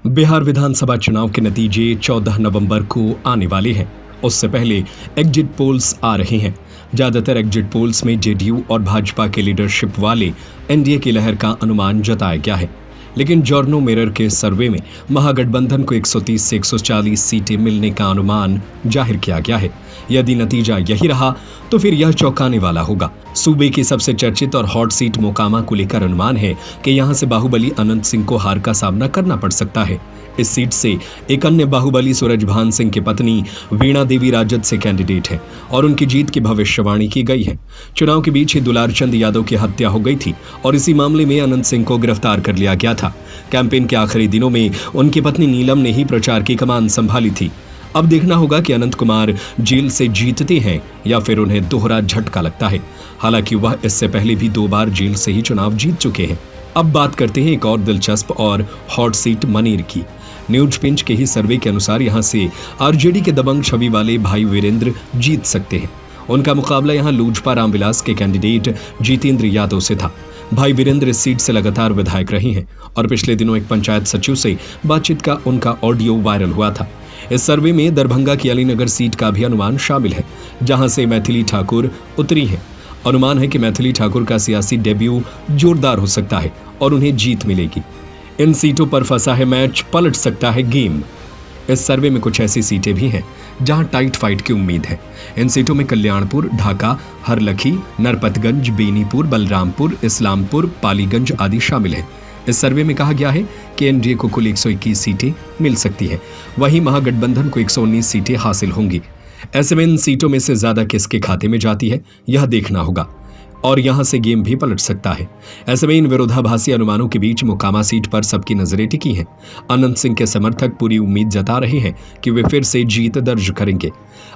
बिहार विधानसभा चुनाव के नतीजे 14 नवंबर को आने वाले हैं। उससे पहले एग्जिट पोल्स आ रहे हैं। ज्यादातर एग्जिट पोल्स में जेडीयू और भाजपा के लीडरशिप वाले एनडीए की लहर का अनुमान जताया गया है, लेकिन जॉर्नो मिरर के सर्वे में महागठबंधन को 130 से 140 सीटें मिलने का अनुमान जाहिर किया गया है। यदि नतीजा यही रहा तो फिर यह चौंकाने वाला होगा। सूबे की सबसे चर्चित और हॉट सीट मोकामा को लेकर अनुमान है कि यहां से बाहुबली अनंत सिंह को हार का सामना करना पड़ सकता है। इस सीट से एक अन्य बाहुबली सूरजभान सिंह की पत्नी वीणा देवी राजद से कैंडिडेट है और उनकी जीत की भविष्यवाणी की गई है। चुनाव के बीच ही दुलार चंद यादव की हत्या हो गई थी और इसी मामले में अनंत सिंह को गिरफ्तार कर लिया गया था। कैंपेन के आखिरी दिनों में उनकी पत्नी नीलम ने ही प्रचार की कमान संभाली थी। अब देखना होगा कि अनंत कुमार जेल से जीतते हैं या फिर उन्हें दोहरा झटका लगता है। हालांकि वह इससे पहले भी 2 बार जेल से ही चुनाव जीत चुके हैं। अब बात करते हैं एक और दिलचस्प और हॉट सीट मनेर की। न्यूज पिंच के ही सर्वे के अनुसार यहां से आरजेडी के दबंग छवि वाले भाई वीरेंद्र जीत सकते हैं। उनका मुकाबला यहां लूजपा रामविलास के कैंडिडेट जितेंद्र यादव से था। भाई वीरेंद्र इस सीट से लगातार विधायक रहे हैं और पिछले दिनों एक पंचायत सचिव से बातचीत का उनका ऑडियो वायरल हुआ था। इस सर्वे में दरभंगा की अलीनगर सीट का भी अनुमान शामिल है, जहां से मैथिली ठाकुर उतरी है। अनुमान है कि मैथिली ठाकुर का सियासी डेब्यू जोरदार हो सकता है और उन्हें जीत मिलेगी। इन सीटों पर फंसा है मैच, पलट सकता है गेम। इस सर्वे में कुछ ऐसी सीटें भी हैं जहां टाइट फाइट की उम्मीद है। इन सीटों में कल्याणपुर, ढाका, हरलखी, नरपतगंज, बेनीपुर, बलरामपुर, इस्लामपुर, पालीगंज आदि शामिल है। इस सर्वे में कहा गया है कि एनडीए को कुल 121 सीटें मिल सकती है, वहीं महागठबंधन को 119 सीटें हासिल होंगी। ऐसे में इन सीटों में से ज्यादा किसके खाते में जाती है यह देखना होगा और यहां से गेम भी पलट सकता है। ऐसे में इन विरोधाभासी अनुमानों के बीच मोकामा सीट पर सबकी नजरें टिकी हैं। अनंत सिंह के समर्थक पूरी उम्मीद जता रहे हैं कि वे फिर से जीत दर्ज करेंगे।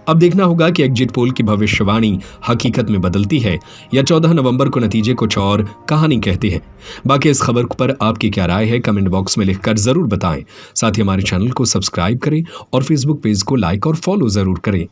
अब देखना होगा कि एग्जिट पोल की भविष्यवाणी हकीकत में बदलती है या 14 नवंबर को नतीजे कुछ और कहानी कहते हैं। बाकी इस खबर पर आपकी क्या राय है कमेंट बॉक्स में लिखकर जरूर बताएं। साथ ही हमारे चैनल को सब्सक्राइब करें और फेसबुक पेज को लाइक और फॉलो जरूर करें।